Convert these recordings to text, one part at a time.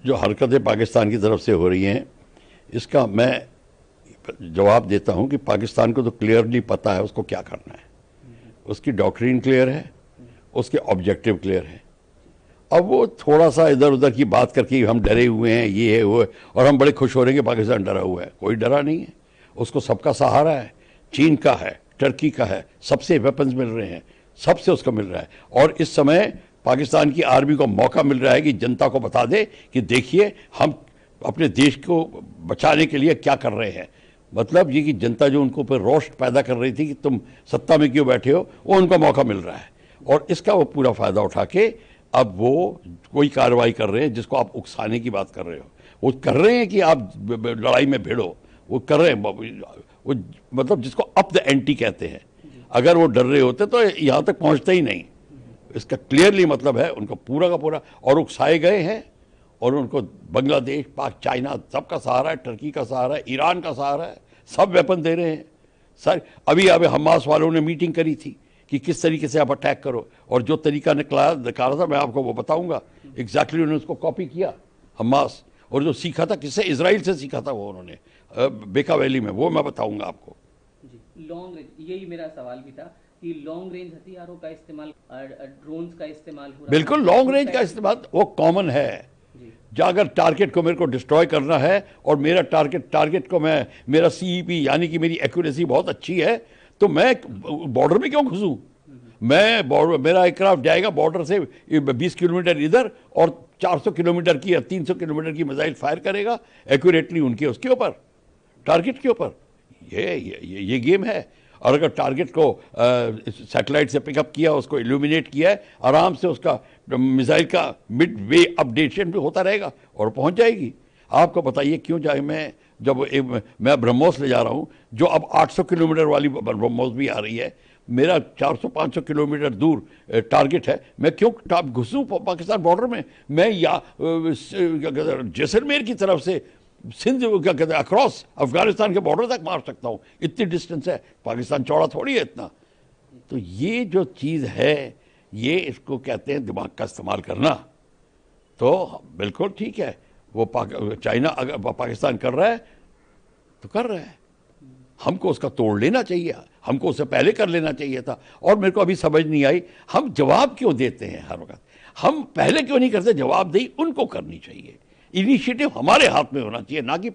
जो हरकतें पाकिस्तान की तरफ से हो रही हैं, इसका मैं जवाब देता हूं कि पाकिस्तान को तो क्लियरली पता है उसको क्या करना है। उसकी डॉक्ट्रिन क्लियर है, उसके ऑब्जेक्टिव क्लियर है। अब वो थोड़ा सा इधर उधर की बात करके हम डरे हुए हैं, ये है वो है, और हम बड़े खुश हो रहे हैं कि पाकिस्तान डरा हुआ है। कोई डरा नहीं है, उसको सबका सहारा है, चीन का है, टर्की का है, सबसे वेपन्स मिल रहे हैं, सबसे उसको मिल रहा है। और इस समय पाकिस्तान की आर्मी को मौका मिल रहा है कि जनता को बता दे कि देखिए हम अपने देश को बचाने के लिए क्या कर रहे हैं। मतलब ये कि जनता जो उनको पर रोष पैदा कर रही थी कि तुम सत्ता में क्यों बैठे हो, वो उनको मौका मिल रहा है और इसका वो पूरा फायदा उठा के अब वो कोई कार्रवाई कर रहे हैं जिसको आप उकसाने की बात कर रहे हो। वो कर रहे हैं कि आप लड़ाई में भिड़ो, वो कर रहे हैं वो, मतलब जिसको अप द एंटी कहते हैं। अगर वो डर रहे होते तो यहाँ तक पहुँचते ही नहीं। इसका क्लियरली मतलब है उनको पूरा का पूरा और उकसाए गए हैं और उनको बांग्लादेश, पाक, चाइना सबका सहारा है, टर्की का सहारा है, ईरान का सहारा है, सब वेपन दे रहे हैं सर। अभी हमास वालों ने मीटिंग करी थी कि किस तरीके से आप अटैक करो, और जो तरीका निकाला था मैं आपको वो बताऊंगा। एग्जैक्टली उन्होंने उसको कॉपी किया हमास, और जो सीखा था किससे, इजराइल से सीखा था वो उन्होंने बेका वैली में, वो मैं बताऊंगा आपको। लॉन्ग रेंज, यही मेरा सवाल भी था कि लॉन्ग रेंज हथियारों का इस्तेमाल, ड्रोन्स का इस्तेमाल हो रहा है। बिल्कुल लॉन्ग रेंज का इस्तेमाल वो कॉमन है। जहाँ अगर टारगेट को मेरे को डिस्ट्रॉय करना है और मेरा टारगेट को मैं, मेरा सीईपी यानी कि मेरी एक्यूरेसी बहुत अच्छी है, तो मैं बॉर्डर में क्यों घुसूं। मैं बॉर्डर, मेरा एयरक्राफ्ट जाएगा बॉर्डर से 20 किलोमीटर इधर और 400 किलोमीटर की या 300 किलोमीटर की मिसाइल फायर करेगा एक्यूरेटली उनके उसके ऊपर, टारगेट के ऊपर। ये गेम है। और अगर टारगेट को सैटेलाइट से पिकअप किया, उसको इल्यूमिनेट किया है, आराम से उसका मिसाइल का मिड वे अपडेशन भी होता रहेगा और पहुंच जाएगी। आपको बताइए क्यों जाए मैं, जब मैं ब्रह्मोस ले जा रहा हूं जो अब 800 किलोमीटर वाली ब्रह्मोस भी आ रही है, मेरा 400-500 किलोमीटर दूर टारगेट है, मैं क्यों घुसूं पाकिस्तान बॉर्डर में। मैं या जैसलमेर की तरफ से सिंध क्या कहते हैं अक्रॉस अफगानिस्तान के बॉर्डर तक मार सकता हूँ, इतनी डिस्टेंस है। पाकिस्तान चौड़ा थोड़ी है इतना। तो ये जो चीज़ है, ये इसको कहते हैं दिमाग का इस्तेमाल करना। तो बिल्कुल ठीक है, वो चाइना अगर पाकिस्तान कर रहा है तो कर रहा है, हमको उसका तोड़ लेना चाहिए, हमको उससे पहले कर लेना चाहिए था। और मेरे को अभी समझ नहीं आई हम जवाब क्यों देते हैं हर वक्त, हम पहले क्यों नहीं करते। जवाबदेही उनको करनी चाहिए, इनिशिएटिव हमारे हाथ में होना चाहिए, ना कि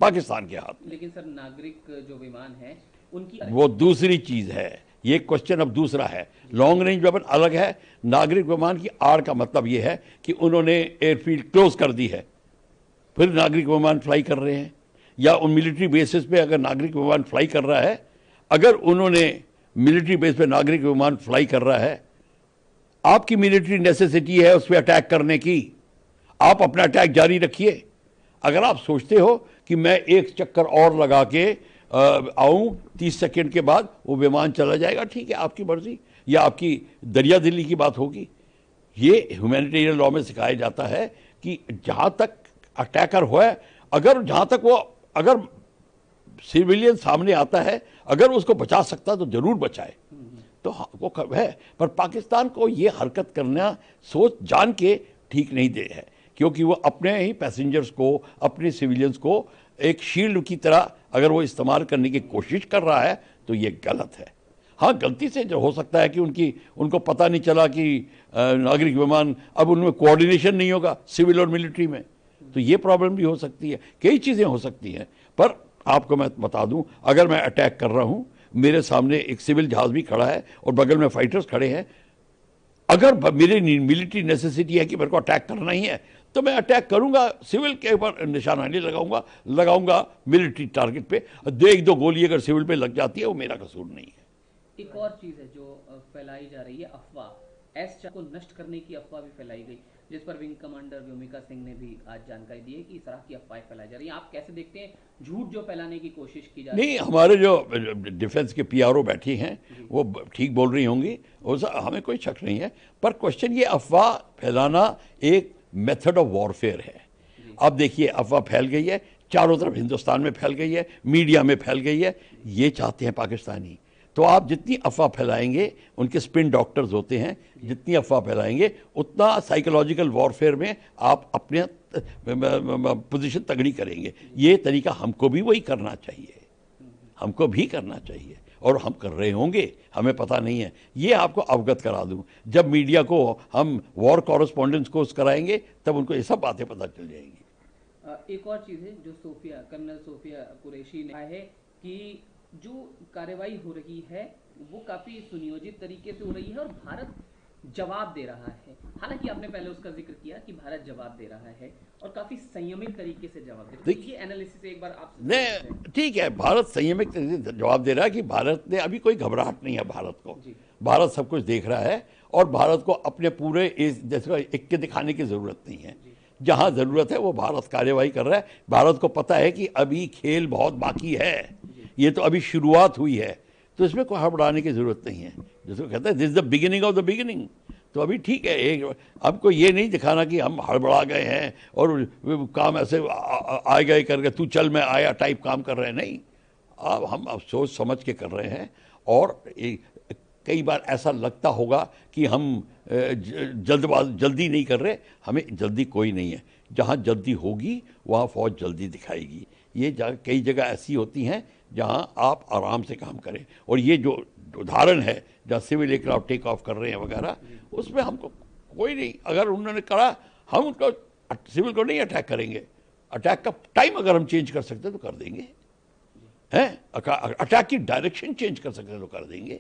पाकिस्तान के हाथ में। लेकिन सर नागरिक जो विमान है उनकी वो दूसरी चीज है, ये क्वेश्चन अब दूसरा है। लॉन्ग रेंज वेपन अलग है, नागरिक विमान की आड़ का मतलब ये है कि उन्होंने एयरफील्ड क्लोज कर दी है, फिर नागरिक विमान फ्लाई कर रहे हैं, या उन मिलिट्री बेसिस पे अगर नागरिक विमान फ्लाई कर रहा है, अगर उन्होंने मिलिट्री बेस पे नागरिक विमान फ्लाई कर रहा है, आपकी मिलिट्री नेसेसिटी है उस पर अटैक करने की, आप अपना अटैक जारी रखिए। अगर आप सोचते हो कि मैं एक चक्कर और लगा के आऊं 30 सेकंड के बाद वो विमान चला जाएगा, ठीक है आपकी मर्जी, या आपकी दरिया दिल्ली की बात होगी। ये ह्यूमैनिटेरियन लॉ में सिखाया जाता है कि जहां तक अटैकर हुआ है, अगर जहां तक वो अगर सिविलियन सामने आता है, अगर उसको बचा सकता तो जरूर बचाए, तो वो है। पर पाकिस्तान को ये हरकत करना सोच जान के ठीक नहीं दे है, क्योंकि वो अपने ही पैसेंजर्स को, अपने सिविलियंस को एक शील्ड की तरह अगर वो इस्तेमाल करने की कोशिश कर रहा है तो ये गलत है। हाँ, गलती से जो हो सकता है कि उनको पता नहीं चला कि नागरिक विमान, अब उनमें कोऑर्डिनेशन नहीं होगा सिविल और मिलिट्री में, तो ये प्रॉब्लम भी हो सकती है, कई चीज़ें हो सकती हैं। पर आपको मैं बता दूं, अगर मैं अटैक कर रहा हूं, मेरे सामने एक सिविल जहाज भी खड़ा है और बगल में फाइटर्स खड़े हैं, अगर मेरी मिलिट्री नेसेसिटी है कि मेरे को अटैक करना ही है, तो मैं अटैक करूंगा, सिविल के ऊपर निशाना नहीं लगाऊंगा मिलिट्री टारगेट पे। एक दो गोली अगर सिविल पे लग जाती है वो मेरा कसूर नहीं है। एक और चीज है जो फैलाई जा रही है, अफवाह, एस को नष्ट करने की अफवाह भी फैलाई गई, जिस पर विंग कमांडर व्योमिका सिंह ने भी आज जानकारी दी है कि इस तरह की अफवाहें फैलाई जा रही हैं। आप कैसे देखते हैं झूठ जो फैलाने की कोशिश की जा रही है? नहीं, हमारे जो डिफेंस के पीआरओ बैठी हैं वो ठीक बोल रही होंगी, हमें कोई शक नहीं है। पर क्वेश्चन ये, अफवाह फैलाना एक मेथड ऑफ वॉरफेयर है। अब देखिए, अफवाह फैल गई है, चारों तरफ हिंदुस्तान में फैल गई है, मीडिया में फैल गई है। ये चाहते हैं पाकिस्तानी, तो आप जितनी अफवाह फैलाएंगे, उनके स्पिन डॉक्टर्स होते हैं, जितनी अफवाह फैलाएंगे उतना साइकोलॉजिकल वॉरफेयर में आप अपने पोजीशन तगड़ी करेंगे। ये तरीका हमको भी वही करना चाहिए, हमको भी करना चाहिए, और हम कर रहे होंगे, हमें पता नहीं है। ये आपको अवगत करा दूं, जब मीडिया को हम वॉर कॉरेस्पॉन्डेंस कोर्स कराएंगे तब उनको ये सब बातें पता चल जाएंगी। एक और चीज़ है जो कर्नल सोफिया कुरैशी ने कहा है कि जो कार्रवाई हो रही है वो काफ़ी सुनियोजित तरीके से हो रही है और भारत जवाब दे रहा है। हालांकि आपने पहले उसका जिक्र किया कि भारत जवाब दे रहा है और काफ़ी संयमित तरीके से जवाब दे रहा है। तो ये एनालिसिस एक बार आपसे नहीं, ठीक है, भारत संयमित तरीके से जवाब दे रहा है कि भारत ने अभी कोई घबराहट नहीं है भारत को। भारत सब कुछ देख रहा है और भारत को अपने पूरे जैसे एक के दिखाने की ज़रूरत नहीं है। जहाँ ज़रूरत है वो भारत कार्यवाही कर रहा है। भारत को पता है कि अभी खेल बहुत बाकी है, ये तो अभी शुरुआत हुई है, तो इसमें कोई हड़बड़ाने की ज़रूरत नहीं है। जिसको कहते हैं this is the beginning of the beginning. तो अभी ठीक है, एक हमको ये नहीं दिखाना कि हम हड़बड़ा गए हैं और काम ऐसे आए गए करके तू चल मैं आया टाइप काम कर रहे हैं, नहीं। हम अब सोच समझ के कर रहे हैं। और कई बार ऐसा लगता होगा कि हम जल्दी नहीं कर रहे, हमें जल्दी कोई नहीं है। जहाँ जल्दी होगी वहाँ फौज जल्दी दिखाएगी। ये कई जगह ऐसी होती हैं जहाँ आप आराम से काम करें, और ये जो उदाहरण है जहाँ सिविल एयरक्राफ्ट टेक ऑफ कर रहे हैं वगैरह, उसमें हमको कोई नहीं, अगर उन्होंने करा हम उनको सिविल को नहीं अटैक करेंगे। अटैक का टाइम अगर हम चेंज कर सकते तो कर देंगे, हैं, अटैक की डायरेक्शन चेंज कर सकते तो कर देंगे।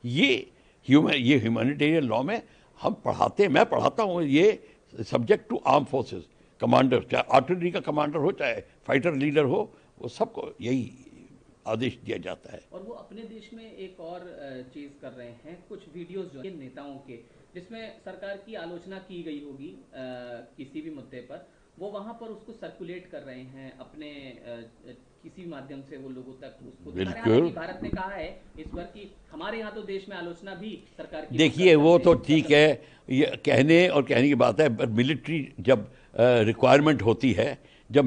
ये ह्यूमैनिटेरियन लॉ में हम पढ़ाते हैं, मैं पढ़ाता हूँ, ये subject to arm forces commander, चाहे आर्टिलरी का कमांडर हो चाहे फाइटर लीडर हो, वो सबको यही आदेश दिया जाता है। और वो अपने देश में एक और चीज़ कर रहे हैं, कुछ वीडियोस जो नेताओं के जिसमें सरकार की आलोचना की गई होगी किसी भी मुद्दे पर, वो वहाँ पर उसको सर्कुलेट कर रहे हैं अपने किसी माध्यम से, वो लोगों तक उसको दिखा रहे हैं। हालांकि भारत ने कहा है इस बार कि हमारे यहाँ तो देश में आलोचना भी सरकार की, देखिए वो तो ठीक है, ये कहने की बात है, पर मिलिट्री जब रिक्वायरमेंट होती है, जब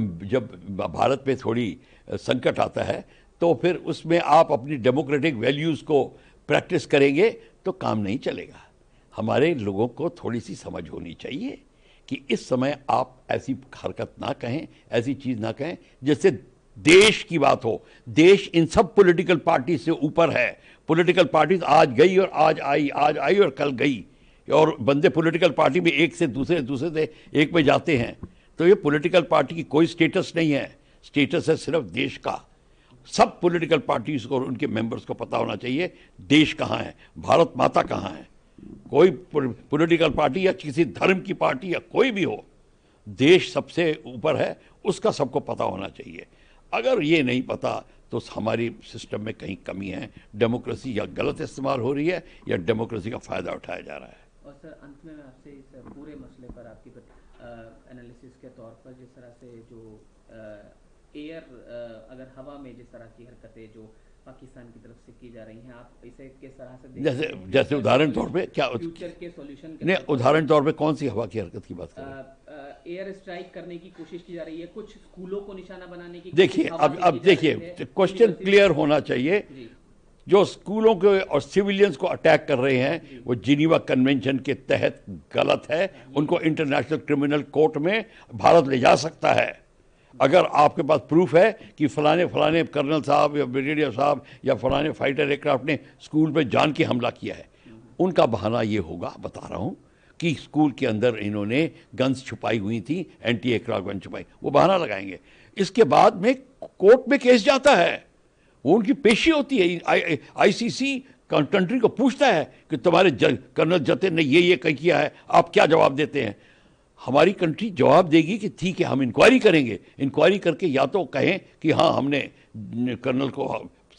भारत में थोड़ी संकट आता है, तो फिर उसमें आप अपनी डेमोक्रेटिक वैल्यूज़ को प्रैक्टिस करेंगे तो काम नहीं चलेगा। हमारे लोगों को थोड़ी सी समझ होनी चाहिए कि इस समय आप ऐसी हरकत ना कहें, ऐसी चीज़ ना कहें जिससे देश की बात हो। देश इन सब पॉलिटिकल पार्टी से ऊपर है। पॉलिटिकल पार्टी आज गई और आज आई और कल गई, और बंदे पॉलिटिकल पार्टी में एक से दूसरे से एक में जाते हैं। तो ये पॉलिटिकल पार्टी की कोई स्टेटस नहीं है, स्टेटस है सिर्फ देश का। सब पॉलिटिकल पार्टीज को और उनके मेंबर्स को पता होना चाहिए देश कहाँ है, भारत माता कहाँ है। कोई पॉलिटिकल पार्टी या किसी धर्म की पार्टी या कोई भी हो, देश सबसे ऊपर है, उसका सबको पता होना चाहिए। अगर ये नहीं पता तो हमारी सिस्टम में कहीं कमी है, डेमोक्रेसी या गलत इस्तेमाल हो रही है या डेमोक्रेसी का फ़ायदा उठाया जा रहा है। और सर अंत में मैं आपसे इस पूरे मसले पर आपकी एनालिसिस के तौर पर, जिस तरह से जो अगर हवा में जिस तरह की हरकतें जो पाकिस्तान की तरफ से की जा रही हैं, आप इसे किस तरह से जैसे उदाहरण तौर पे क्या फ्यूचर के सॉल्यूशन नहीं, उदाहरण तौर पे कौन सी हवा की हरकत की बात कर रहे हैं? एयर स्ट्राइक करने की कोशिश की जा रही है, कुछ स्कूलों को निशाना बनाने की। देखिए अब देखिए, क्वेश्चन क्लियर होना चाहिए। जो स्कूलों के और सिविलियंस को अटैक कर रहे हैं वो जिनीवा कन्वेंशन के तहत गलत है। उनको इंटरनेशनल क्रिमिनल कोर्ट में भारत ले जा सकता है अगर आपके पास प्रूफ है कि फलाने कर्नल साहब या ब्रिगेडियर साहब या फलाने फाइटर एयरक्राफ्ट ने स्कूल पे जान के हमला किया है। उनका बहाना ये होगा, बता रहा हूँ, कि स्कूल के अंदर इन्होंने गन्स छुपाई हुई थी, एंटी एयरक्राफ्ट गन छुपाई, वो बहाना लगाएंगे। इसके बाद में कोर्ट में केस जाता है, वो उनकी पेशी होती है। आईसीसी कंट्री को पूछता है कि तुम्हारे कर्नल जतिन ने ये किया है, आप क्या जवाब देते हैं। हमारी कंट्री जवाब देगी कि ठीक है हम इंक्वायरी करेंगे। इंक्वायरी करके या तो कहें कि हाँ हमने कर्नल को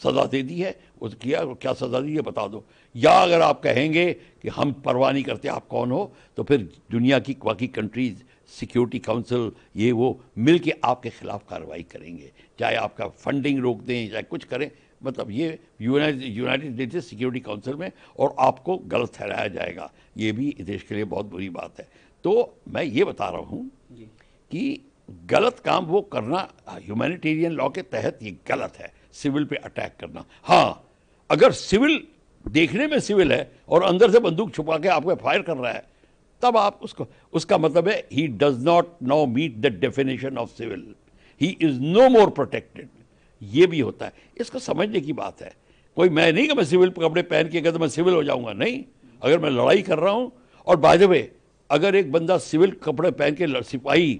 सज़ा दे दी है, वो किया, क्या सज़ा दी है बता दो, या अगर आप कहेंगे कि हम परवाह नहीं करते आप कौन हो, तो फिर दुनिया की बाकी कंट्रीज, सिक्योरिटी काउंसिल, ये वो मिल के आपके खिलाफ कार्रवाई करेंगे, चाहे आपका फंडिंग रोक दें, चाहे कुछ करें। मतलब ये यूनाइटेड नेशंस सिक्योरिटी काउंसिल में, और आपको गलत ठहराया जाएगा। ये भी देश के लिए बहुत बुरी बात है। तो मैं ये बता रहा हूँ कि गलत काम वो करना ह्यूमैनिटेरियन लॉ के तहत ये गलत है, सिविल पे अटैक करना। हाँ, अगर सिविल देखने में सिविल है और अंदर से बंदूक छुपा के आपको फायर कर रहा है, तब आप उसको, उसका मतलब है he does not now meet the definition of civil, he is no more protected. ये भी होता है, इसको समझने की बात है। कोई मैं नहीं कि मैं सिविल कपड़े पहन के तो मैं सिविल हो जाऊंगा, नहीं। अगर मैं लड़ाई कर रहा हूं, और बाय द वे अगर एक बंदा सिविल कपड़े पहन के सिपाही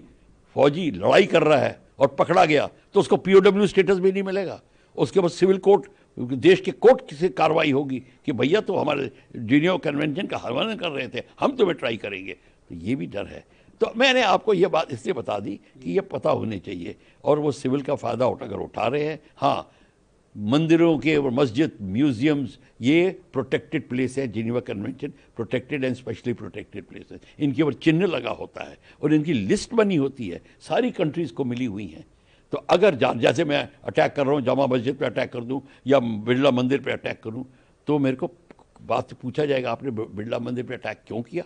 फौजी लड़ाई कर रहा है और पकड़ा गया तो उसको पीओडब्ल्यू स्टेटस भी नहीं मिलेगा। उसके बाद सिविल कोर्ट, देश के कोर्ट से कार्रवाई होगी कि भैया तो हमारे जिनेवा कन्वेंशन का हवाला कर रहे थे, हम तुम्हें ट्राई करेंगे। तो ये भी डर है। तो मैंने आपको ये बात इसलिए बता दी कि ये पता होनी चाहिए, और वो सिविल का फ़ायदा अगर उठा रहे हैं। हाँ, मंदिरों के और मस्जिद, म्यूजियम्स, ये प्रोटेक्टेड प्लेस है, Geneva convention protected and specially protected place है। इनके ऊपर चिन्ह लगा होता है और इनकी लिस्ट बनी होती है, सारी कंट्रीज़ को मिली हुई हैं। तो अगर जैसे मैं अटैक कर रहा हूँ, जामा मस्जिद पे अटैक कर दूँ या बिरला मंदिर पे अटैक करूँ, तो मेरे को बात पूछा जाएगा आपने बिरला मंदिर पे अटैक क्यों किया।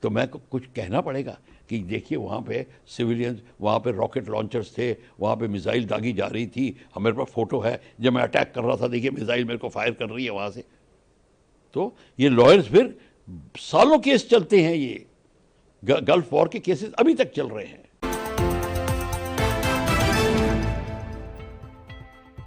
तो मैं कुछ कहना पड़ेगा कि देखिए वहाँ पे सिविलियंस, वहाँ पे रॉकेट लॉन्चर्स थे, वहाँ पे मिसाइल दागी जा रही थी, मेरे पास फोटो है जब मैं अटैक कर रहा था, देखिए मिसाइल मेरे को फायर कर रही है वहाँ से। तो ये लॉयर्स फिर सालों केस चलते हैं, ये गल्फ वॉर के केसेस अभी तक चल रहे हैं।